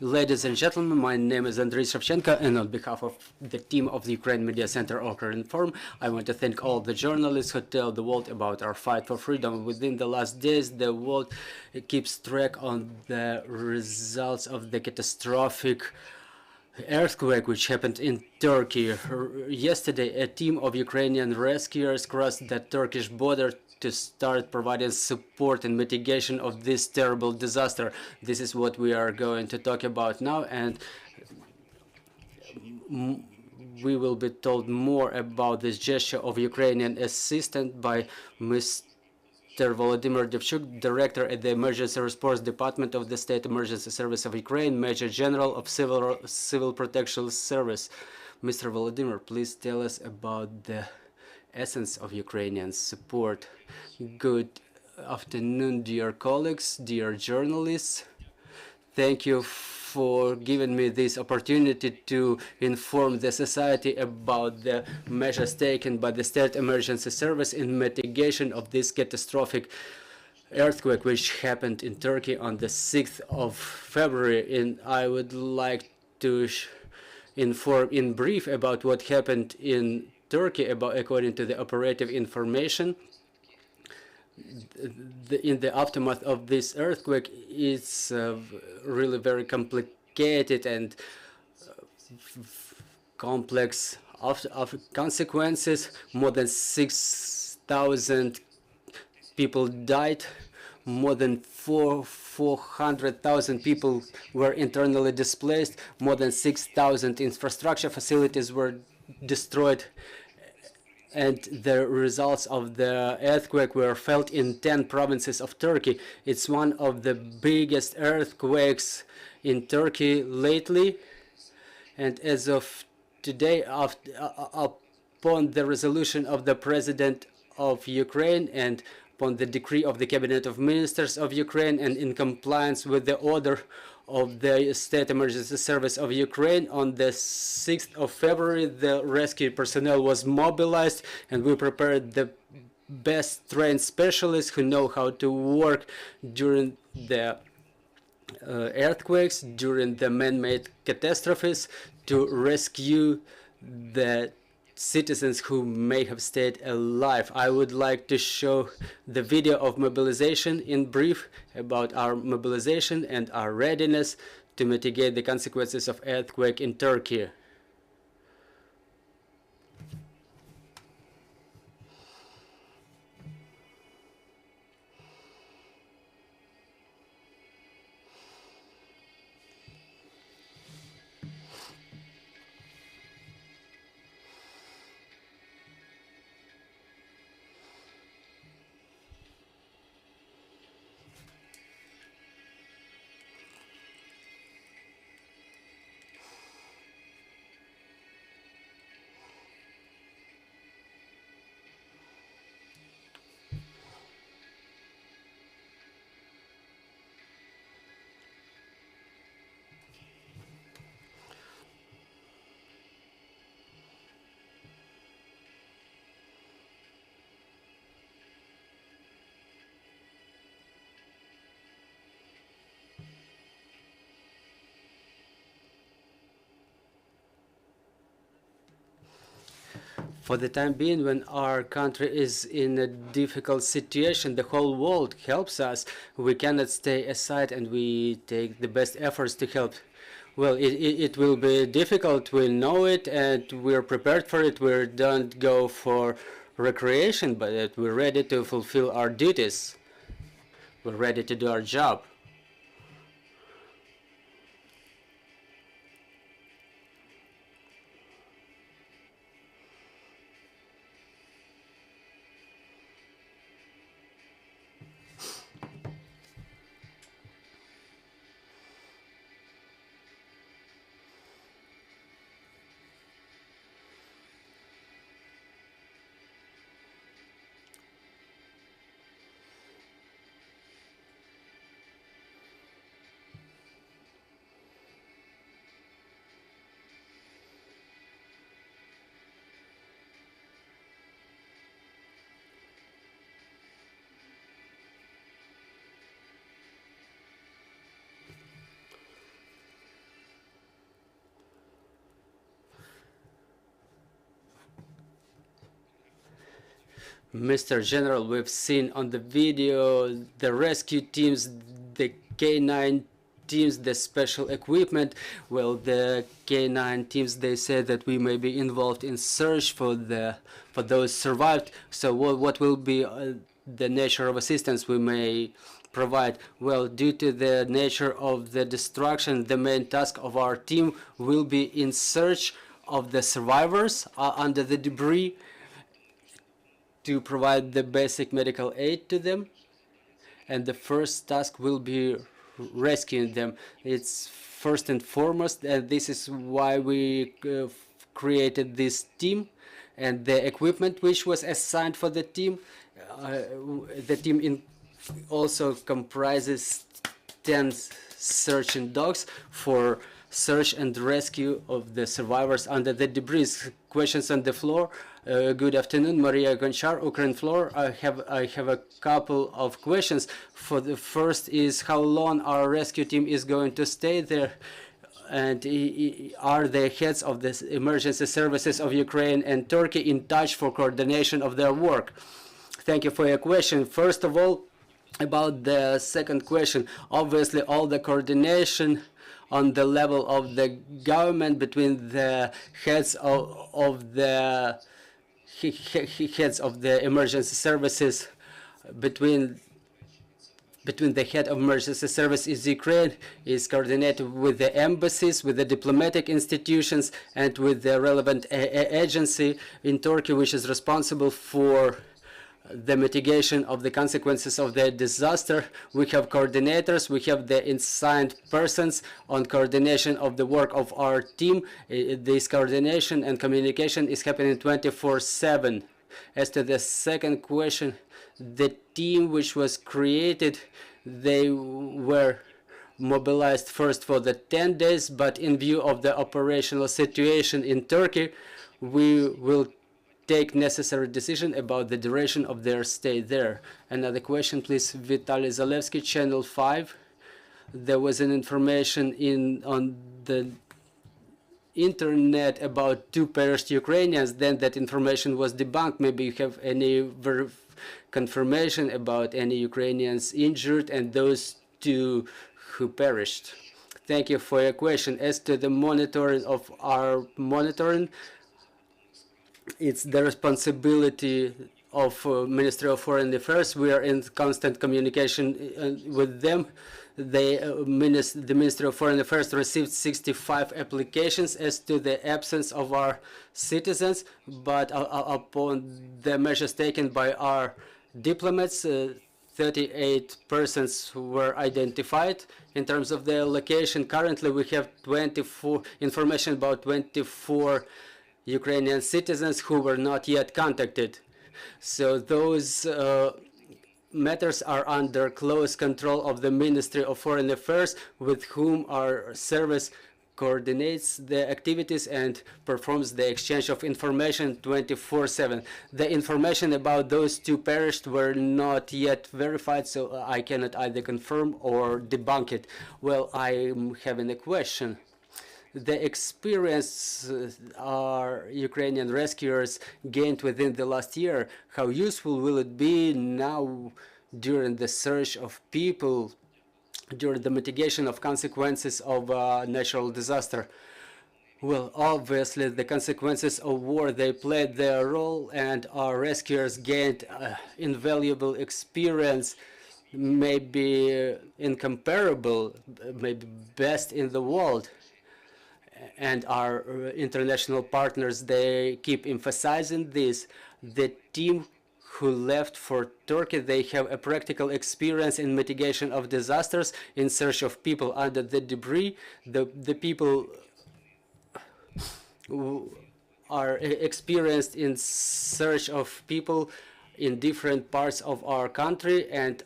Ladies and gentlemen, my name is Andrei Shevchenko, and on behalf of the team of the Ukraine Media Center Ukraine Forum, I want to thank all the journalists who tell the world about our fight for freedom. Within the last days, the world keeps track on the results of the catastrophic earthquake which happened in Turkey. Yesterday, a team of Ukrainian rescuers crossed the Turkish border to start providing support and mitigation of this terrible disaster. This is what we are going to talk about now, and we will be told more about this gesture of Ukrainian assistance by Mr. Volodymyr Demchuk, Director at the Emergency Response Department of the State Emergency Service of Ukraine, Major General of Civil Protection Service. Mr. Volodymyr, please tell us about the essence of Ukrainian support. Good afternoon, dear colleagues, dear journalists. Thank you for giving me this opportunity to inform the society about the measures taken by the State Emergency Service in mitigation of this catastrophic earthquake which happened in Turkey on the 6th of February. And I would like to inform in brief about what happened in Turkey according to the operative information. In the aftermath of this earthquake, it's really very complicated and complex of consequences. More than 6,000 people died. More than 400,000 people were internally displaced. More than 6,000 infrastructure facilities were destroyed, and the results of the earthquake were felt in 10 provinces of Turkey. It's one of the biggest earthquakes in Turkey lately, and as of today, upon the resolution of the President of Ukraine and upon the decree of the Cabinet of Ministers of Ukraine, and in compliance with the order of the State Emergency Service of Ukraine, on the 6th of February, the rescue personnel was mobilized, and we prepared the best trained specialists who know how to work during the earthquakes, during the man-made catastrophes, to rescue the citizens who may have stayed alive. I would like to show the video of mobilization in brief about our mobilization and our readiness to mitigate the consequences of earthquake in Turkey. For the time being, when our country is in a difficult situation, the whole world helps us. We cannot stay aside, and we take the best efforts to help. Well, it will be difficult, we know it, and we're prepared for it. We don't go for recreation, but we're ready to fulfill our duties. We're ready to do our job. Mr. General, we've seen on the video the rescue teams, the K9 teams, the special equipment. Well, the K9 teams, they said that we may be involved in search for those survived. So what will be the nature of assistance we may provide? Well, due to the nature of the destruction, the main task of our team will be in search of the survivors under the debris, to provide the basic medical aid to them, and the first task will be rescuing them. It's first and foremost, and this is why we created this team, and the equipment which was assigned for the team. The team also comprises 10 searching dogs for search and rescue of the survivors under the debris. Questions on the floor. Good afternoon, Maria Gonchar, Ukraine floor. I have a couple of questions. For the first is how long our rescue team is going to stay there, and are the heads of the emergency services of Ukraine and Turkey in touch for coordination of their work? Thank you for your question. First of all, about the second question, obviously all the coordination on the level of the government between the heads of the emergency services, between the head of emergency service in Ukraine is coordinated with the embassies, with the diplomatic institutions, and with the relevant agency in Turkey, which is responsible for the mitigation of the consequences of the disaster. We have coordinators, we have the assigned persons on coordination of the work of our team. This coordination and communication is happening 24/7. As to the second question, the team which was created, they were mobilized first for the 10 days, but in view of the operational situation in Turkey, we will take necessary decision about the duration of their stay there. Another question, please. Vitaly Zalewski, Channel 5. There was an information on the internet about 2 perished Ukrainians. Then that information was debunked. Maybe you have any confirmation about any Ukrainians injured and those 2 who perished. Thank you for your question. As to the monitoring of our monitoring, it's the responsibility of Ministry of Foreign Affairs. We are in constant communication with them. The Ministry of Foreign Affairs received 65 applications as to the absence of our citizens, but upon the measures taken by our diplomats, 38 persons were identified. In terms of their location, currently we have 24 information about 24 Ukrainian citizens who were not yet contacted. So those matters are under close control of the Ministry of Foreign Affairs, with whom our service coordinates the activities and performs the exchange of information 24/7. The information about those 2 perished were not yet verified, so I cannot either confirm or debunk it. Well, I'm having a question. The experience our Ukrainian rescuers gained within the last year, how useful will it be now during the search of people, during the mitigation of consequences of natural disaster? Well, obviously the consequences of war, they played their role, and our rescuers gained invaluable experience, maybe incomparable, maybe best in the world. And our international partners, they keep emphasizing this. The team who left for Turkey, they have a practical experience in mitigation of disasters, in search of people under the debris. The people who are experienced in search of people in different parts of our country, and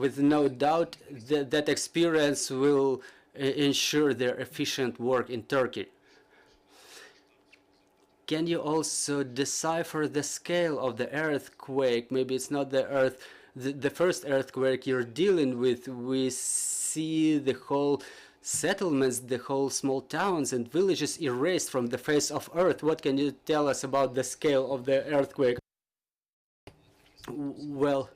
with no doubt that experience will ensure their efficient work in Turkey. Can you also decipher the scale of the earthquake? Maybe it's not the first earthquake you're dealing with. We see the whole settlements, the whole small towns and villages erased from the face of earth. What can you tell us about the scale of the earthquake? Well,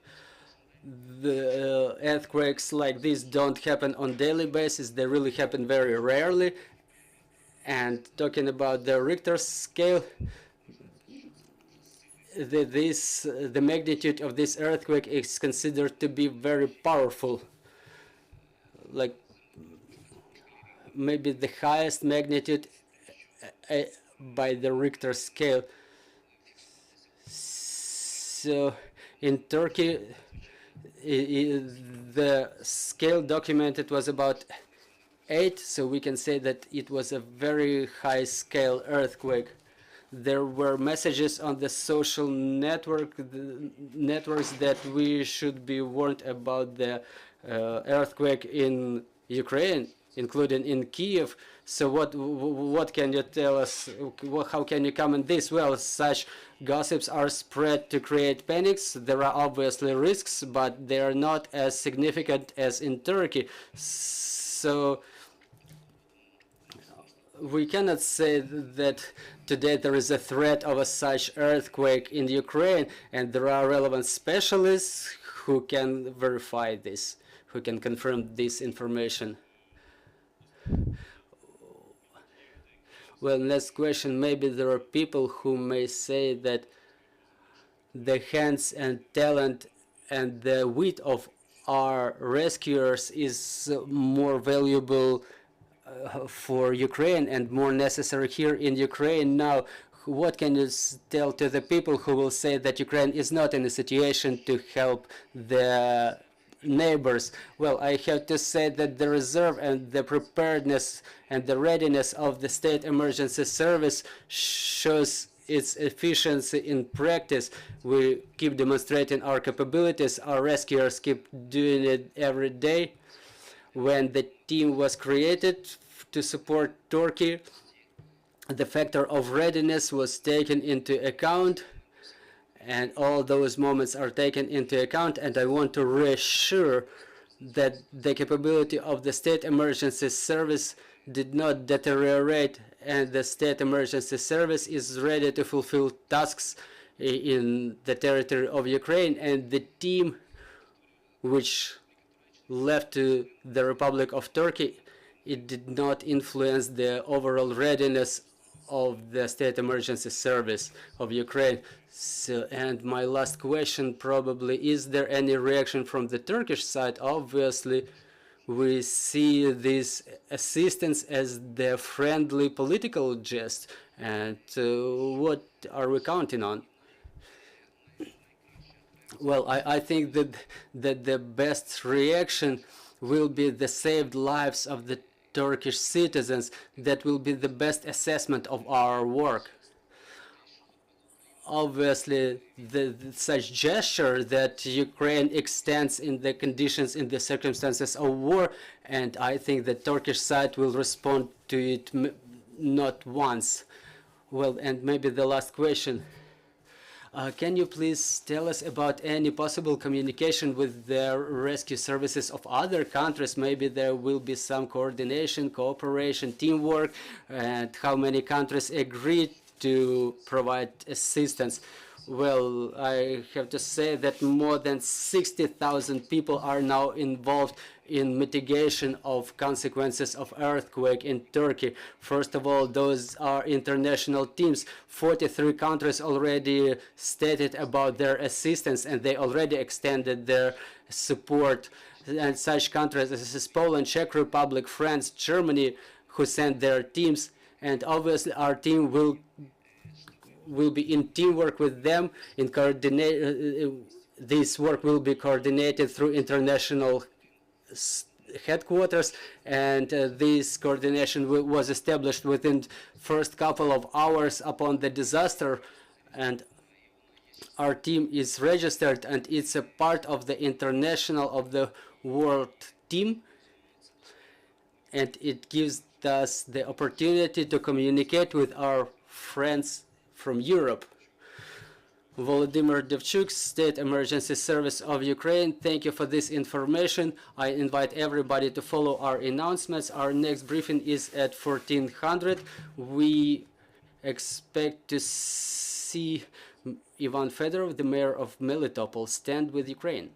the earthquakes like this don't happen on daily basis. They really happen very rarely. And talking about the Richter scale, the magnitude of this earthquake is considered to be very powerful, like maybe the highest magnitude by the Richter scale. So in Turkey, the scale documented was about 8, so we can say that it was a very high scale earthquake. There were messages on the social networks that we should be warned about the earthquake in Ukraine, including in Kyiv. So what can you tell us? How can you comment this? Well, such gossips are spread to create panics. There are obviously risks, but they are not as significant as in Turkey. So we cannot say that today there is a threat of a such earthquake in Ukraine, and there are relevant specialists who can verify this, who can confirm this information. Well, next question, maybe there are people who may say that the hands and talent and the wit of our rescuers is more valuable for Ukraine and more necessary here in Ukraine now. What can you tell to the people who will say that Ukraine is not in a situation to help the neighbors? Well, I have to say that the reserve and the preparedness and the readiness of the State Emergency Service shows its efficiency in practice. We keep demonstrating our capabilities. Our rescuers keep doing it every day. When the team was created to support Turkey, the factor of readiness was taken into account, and all those moments are taken into account, and I want to reassure that the capability of the State Emergency Service did not deteriorate, and the State Emergency Service is ready to fulfill tasks in the territory of Ukraine, and the team which left to the Republic of Turkey, it did not influence the overall readiness of the State Emergency Service of Ukraine. So, and my last question probably, is there any reaction from the Turkish side? Obviously, we see this assistance as the friendly political gest, and what are we counting on? Well, I think that the best reaction will be the saved lives of the Turkish citizens. That will be the best assessment of our work. Obviously, such gesture that Ukraine extends in the conditions, in the circumstances of war, and I think the Turkish side will respond to it not once. Well, and maybe the last question. Can you please tell us about any possible communication with the rescue services of other countries? Maybe there will be some coordination, cooperation, teamwork, and how many countries agreed to provide assistance. Well, I have to say that more than 60,000 people are now involved in mitigation of consequences of earthquake in Turkey. First of all, those are international teams. 43 countries already stated about their assistance, and they already extended their support. And such countries as Poland, Czech Republic, France, Germany, who sent their teams. And obviously our team will be in teamwork with them. In this work will be coordinated through international headquarters, and this coordination was established within first couple of hours upon the disaster, and our team is registered, and it's a part of the international of the world team, and it gives us the opportunity to communicate with our friends from Europe. Volodymyr Demchuk, State Emergency Service of Ukraine. Thank you for this information. I invite everybody to follow our announcements. Our next briefing is at 1400. We expect to see Ivan Fedorov, the mayor of Melitopol, stand with Ukraine.